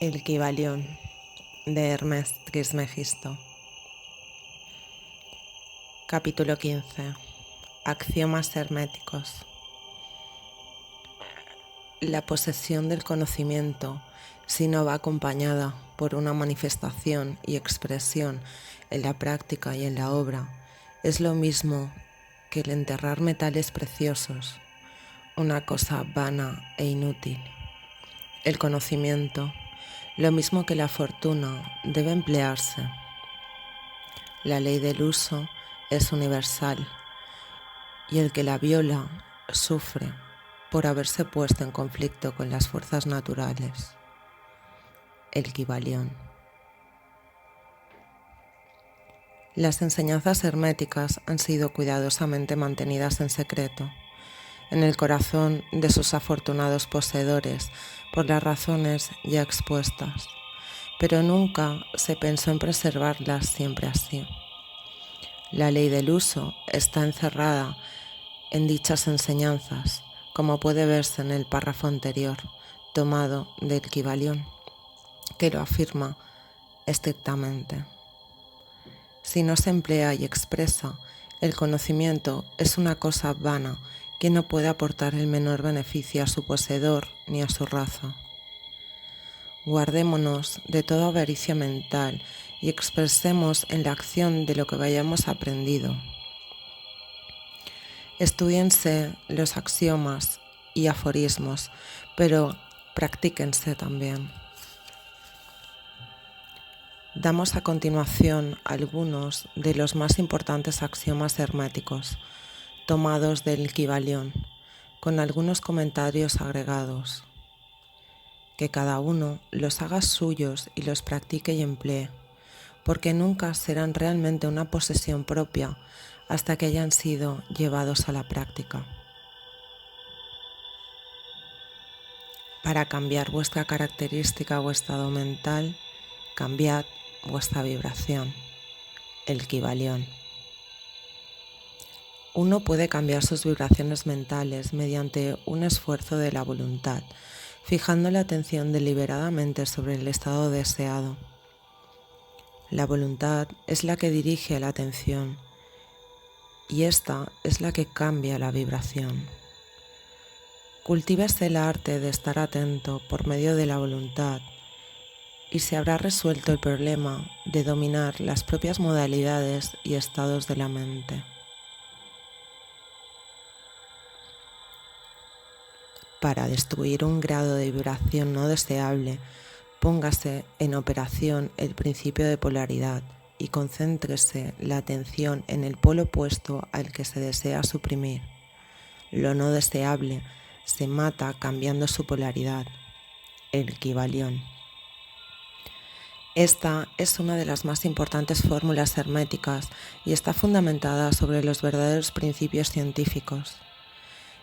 El Kybalión, de Hermes Trismegisto. Capítulo 15. Axiomas herméticos. La posesión del conocimiento, si no va acompañada por una manifestación y expresión en la práctica y en la obra, es lo mismo que el enterrar metales preciosos, una cosa vana e inútil. El conocimiento, lo mismo que la fortuna, debe emplearse. La ley del uso es universal y el que la viola sufre por haberse puesto en conflicto con las fuerzas naturales. El Kybalión. Las enseñanzas herméticas han sido cuidadosamente mantenidas en secreto en el corazón de sus afortunados poseedores por las razones ya expuestas, pero nunca se pensó en preservarlas siempre así. La ley del uso está encerrada en dichas enseñanzas, como puede verse en el párrafo anterior, tomado del Kybalión, que lo afirma estrictamente. Si no se emplea y expresa, el conocimiento es una cosa vana que no puede aportar el menor beneficio a su poseedor ni a su raza. Guardémonos de toda avaricia mental y expresemos en la acción de lo que hayamos aprendido. Estúdiense los axiomas y aforismos, pero practíquense también. Damos a continuación algunos de los más importantes axiomas herméticos, tomados del Kybalión, con algunos comentarios agregados. Que cada uno los haga suyos y los practique y emplee, porque nunca serán realmente una posesión propia hasta que hayan sido llevados a la práctica. Para cambiar vuestra característica o estado mental, cambiad vuestra vibración. El Kybalión. Uno puede cambiar sus vibraciones mentales mediante un esfuerzo de la voluntad, fijando la atención deliberadamente sobre el estado deseado. La voluntad es la que dirige la atención y esta es la que cambia la vibración. Cultívese el arte de estar atento por medio de la voluntad y se habrá resuelto el problema de dominar las propias modalidades y estados de la mente. Para destruir un grado de vibración no deseable, póngase en operación el principio de polaridad y concéntrese la atención en el polo opuesto al que se desea suprimir. Lo no deseable se mata cambiando su polaridad. El Kybalión. Esta es una de las más importantes fórmulas herméticas y está fundamentada sobre los verdaderos principios científicos.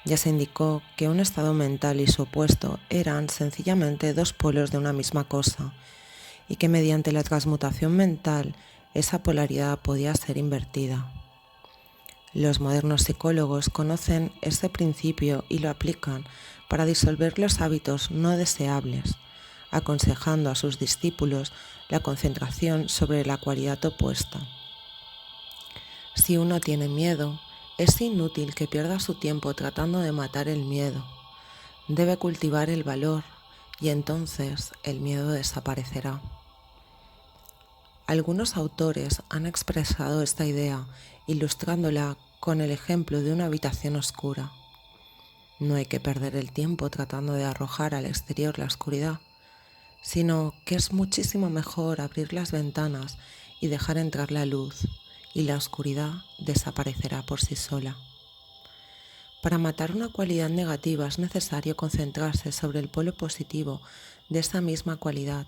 Ya se indicó que un estado mental y su opuesto eran sencillamente dos polos de una misma cosa y que mediante la transmutación mental esa polaridad podía ser invertida. Los modernos psicólogos conocen ese principio y lo aplican para disolver los hábitos no deseables, aconsejando a sus discípulos la concentración sobre la cualidad opuesta. Si uno tiene miedo, es inútil que pierda su tiempo tratando de matar el miedo. Debe cultivar el valor y entonces el miedo desaparecerá. Algunos autores han expresado esta idea ilustrándola con el ejemplo de una habitación oscura. No hay que perder el tiempo tratando de arrojar al exterior la oscuridad, sino que es muchísimo mejor abrir las ventanas y dejar entrar la luz, y la oscuridad desaparecerá por sí sola. Para matar una cualidad negativa es necesario concentrarse sobre el polo positivo de esa misma cualidad,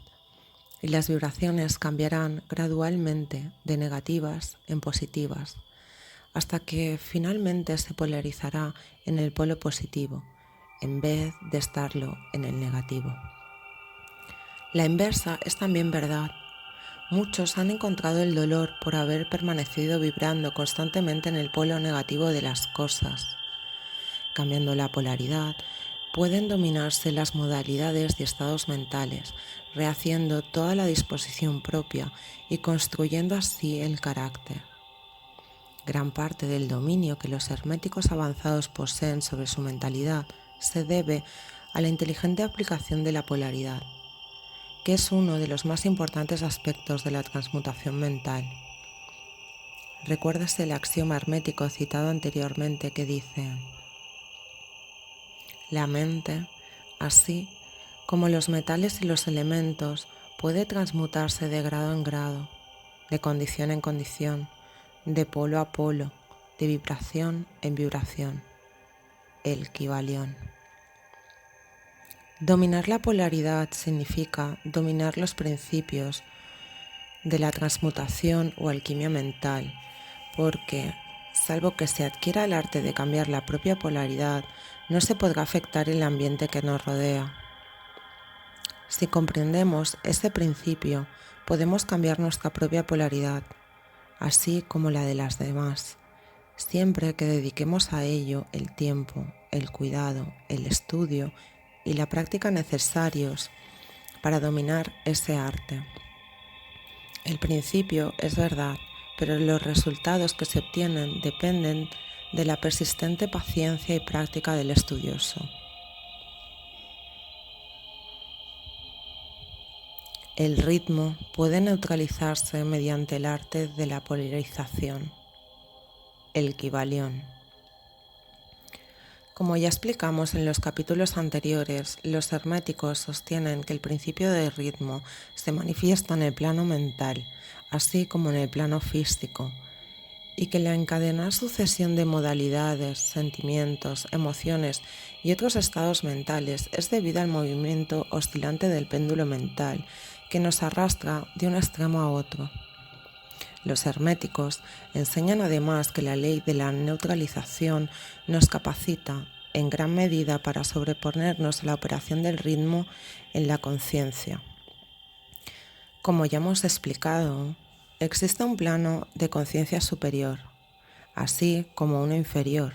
y las vibraciones cambiarán gradualmente de negativas en positivas, hasta que finalmente se polarizará en el polo positivo, en vez de estarlo en el negativo. La inversa es también verdad. Muchos han encontrado el dolor por haber permanecido vibrando constantemente en el polo negativo de las cosas. Cambiando la polaridad, pueden dominarse las modalidades y estados mentales, rehaciendo toda la disposición propia y construyendo así el carácter. Gran parte del dominio que los herméticos avanzados poseen sobre su mentalidad se debe a la inteligente aplicación de la polaridad, que es uno de los más importantes aspectos de la transmutación mental. ¿Recuerdas el axioma hermético citado anteriormente que dice: la mente, así como los metales y los elementos, puede transmutarse de grado en grado, de condición en condición, de polo a polo, de vibración en vibración? El Kybalión. Dominar la polaridad significa dominar los principios de la transmutación o alquimia mental, porque, salvo que se adquiera el arte de cambiar la propia polaridad, no se podrá afectar el ambiente que nos rodea. Si comprendemos ese principio, podemos cambiar nuestra propia polaridad, así como la de las demás, siempre que dediquemos a ello el tiempo, el cuidado, el estudio y la práctica necesarios para dominar ese arte. El principio es verdad, pero los resultados que se obtienen dependen de la persistente paciencia y práctica del estudioso. El ritmo puede neutralizarse mediante el arte de la polarización, el Kybalión. Como ya explicamos en los capítulos anteriores, los herméticos sostienen que el principio de ritmo se manifiesta en el plano mental, así como en el plano físico, y que la encadenada sucesión de modalidades, sentimientos, emociones y otros estados mentales es debida al movimiento oscilante del péndulo mental que nos arrastra de un extremo a otro. Los herméticos enseñan además que la ley de la neutralización nos capacita en gran medida para sobreponernos a la operación del ritmo en la conciencia. Como ya hemos explicado, existe un plano de conciencia superior, así como uno inferior,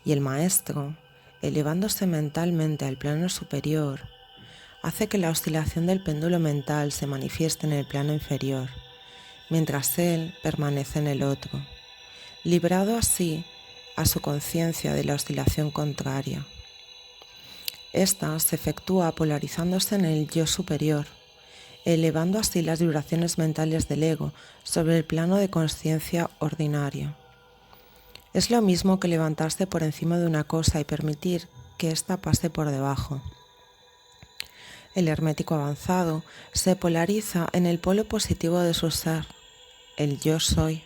y el maestro, elevándose mentalmente al plano superior, hace que la oscilación del péndulo mental se manifieste en el plano inferior, mientras él permanece en el otro, librado así a su conciencia de la oscilación contraria. Esta se efectúa polarizándose en el yo superior, elevando así las vibraciones mentales del ego sobre el plano de conciencia ordinario. Es lo mismo que levantarse por encima de una cosa y permitir que ésta pase por debajo. El hermético avanzado se polariza en el polo positivo de su ser, el yo soy,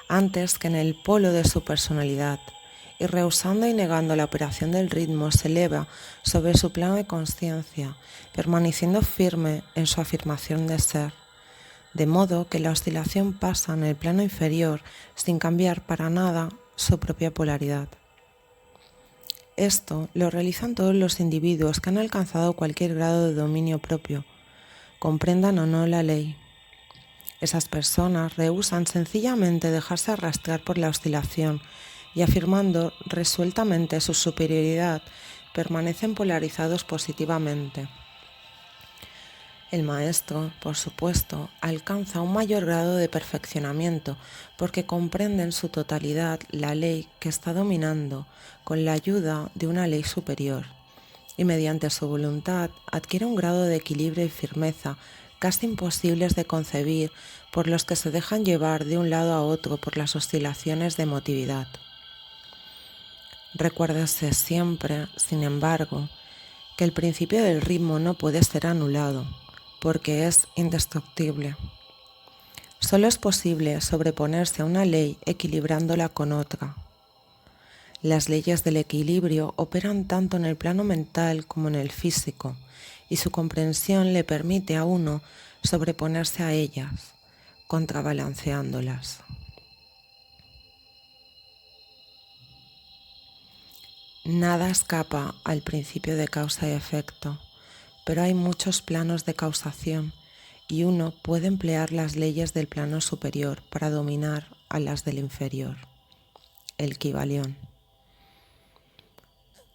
antes que en el polo de su personalidad, y rehusando y negando la operación del ritmo se eleva sobre su plano de conciencia, permaneciendo firme en su afirmación de ser, de modo que la oscilación pasa en el plano inferior sin cambiar para nada su propia polaridad. Esto lo realizan todos los individuos que han alcanzado cualquier grado de dominio propio, comprendan o no la ley. Esas personas rehúsan sencillamente dejarse arrastrar por la oscilación y, afirmando resueltamente su superioridad, permanecen polarizados positivamente. El maestro, por supuesto, alcanza un mayor grado de perfeccionamiento porque comprende en su totalidad la ley que está dominando con la ayuda de una ley superior y mediante su voluntad adquiere un grado de equilibrio y firmeza casi imposibles de concebir por los que se dejan llevar de un lado a otro por las oscilaciones de emotividad. Recuérdese siempre, sin embargo, que el principio del ritmo no puede ser anulado, porque es indestructible. Solo es posible sobreponerse a una ley equilibrándola con otra. Las leyes del equilibrio operan tanto en el plano mental como en el físico, y su comprensión le permite a uno sobreponerse a ellas, contrabalanceándolas. Nada escapa al principio de causa y efecto, pero hay muchos planos de causación y uno puede emplear las leyes del plano superior para dominar a las del inferior, el Kybalión.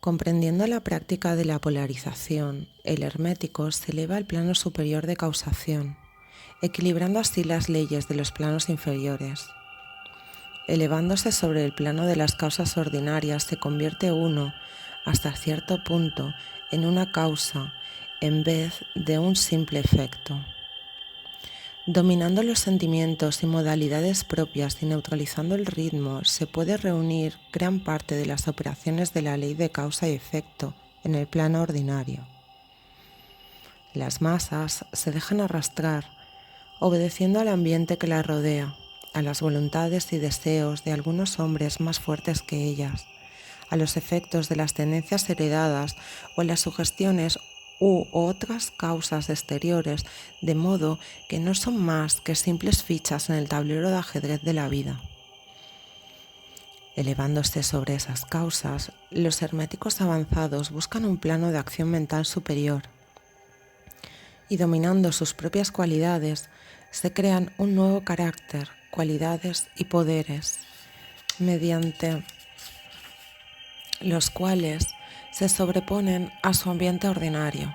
Comprendiendo la práctica de la polarización, el hermético se eleva al plano superior de causación, equilibrando así las leyes de los planos inferiores. Elevándose sobre el plano de las causas ordinarias, se convierte uno, hasta cierto punto, en una causa en vez de un simple efecto. Dominando los sentimientos y modalidades propias y neutralizando el ritmo, se puede reunir gran parte de las operaciones de la ley de causa y efecto en el plano ordinario. Las masas se dejan arrastrar, obedeciendo al ambiente que las rodea, a las voluntades y deseos de algunos hombres más fuertes que ellas, a los efectos de las tendencias heredadas o a las sugestiones u otras causas exteriores, de modo que no son más que simples fichas en el tablero de ajedrez de la vida. Elevándose sobre esas causas, los herméticos avanzados buscan un plano de acción mental superior y, dominando sus propias cualidades, se crean un nuevo carácter, cualidades y poderes, mediante los cuales se sobreponen a su ambiente ordinario,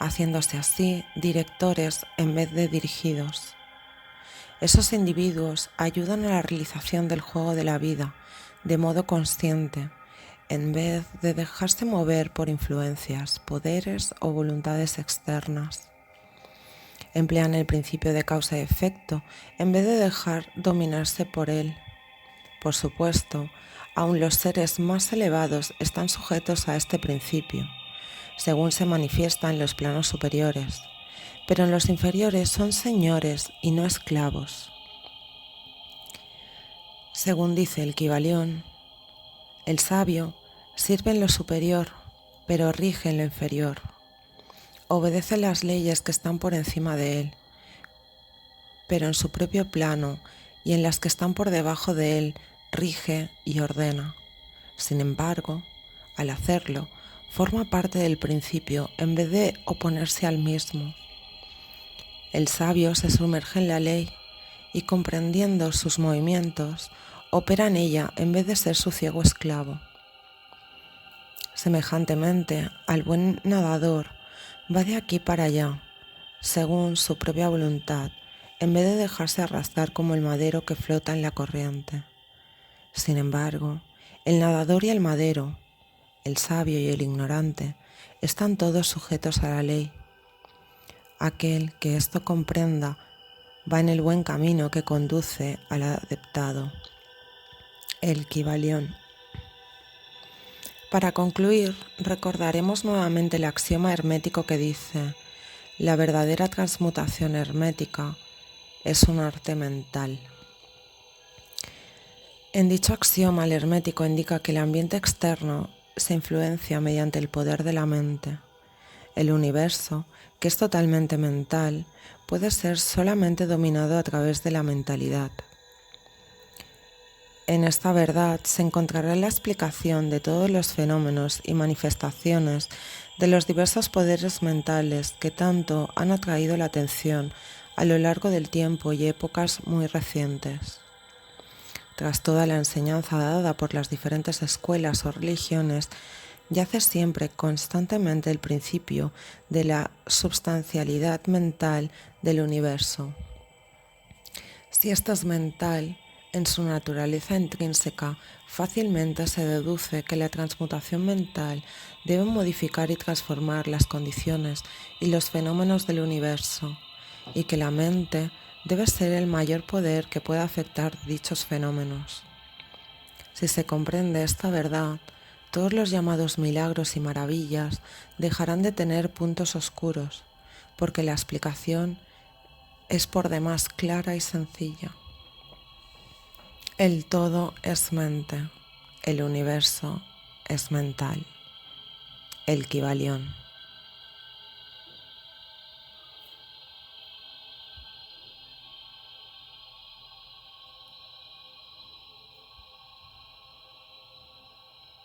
haciéndose así directores en vez de dirigidos. Esos individuos ayudan a la realización del juego de la vida de modo consciente, en vez de dejarse mover por influencias, poderes o voluntades externas. Emplean el principio de causa y efecto en vez de dejar dominarse por él. Por supuesto, aun los seres más elevados están sujetos a este principio, según se manifiesta en los planos superiores, pero en los inferiores son señores y no esclavos. Según dice el Kybalión, el sabio sirve en lo superior, pero rige en lo inferior. Obedece las leyes que están por encima de él, pero en su propio plano, y en las que están por debajo de él rige y ordena. Sin embargo, al hacerlo, forma parte del principio en vez de oponerse al mismo. El sabio se sumerge en la ley y, comprendiendo sus movimientos, opera en ella en vez de ser su ciego esclavo. Semejantemente, al buen nadador va de aquí para allá, según su propia voluntad, en vez de dejarse arrastrar como el madero que flota en la corriente. Sin embargo, el nadador y el madero, el sabio y el ignorante, están todos sujetos a la ley. Aquel que esto comprenda va en el buen camino que conduce al adeptado. El Kybalión. Para concluir, recordaremos nuevamente el axioma hermético que dice: la verdadera transmutación hermética es un arte mental. En dicho axioma, el hermético indica que el ambiente externo se influencia mediante el poder de la mente. El universo, que es totalmente mental, puede ser solamente dominado a través de la mentalidad. En esta verdad se encontrará la explicación de todos los fenómenos y manifestaciones de los diversos poderes mentales que tanto han atraído la atención a lo largo del tiempo y épocas muy recientes. Tras toda la enseñanza dada por las diferentes escuelas o religiones, yace siempre constantemente el principio de la substancialidad mental del universo. Si esto es mental, en su naturaleza intrínseca, fácilmente se deduce que la transmutación mental debe modificar y transformar las condiciones y los fenómenos del universo, y que la mente debe ser el mayor poder que pueda afectar dichos fenómenos. Si se comprende esta verdad, todos los llamados milagros y maravillas dejarán de tener puntos oscuros, porque la explicación es por demás clara y sencilla. El todo es mente, el universo es mental. El Kybalión.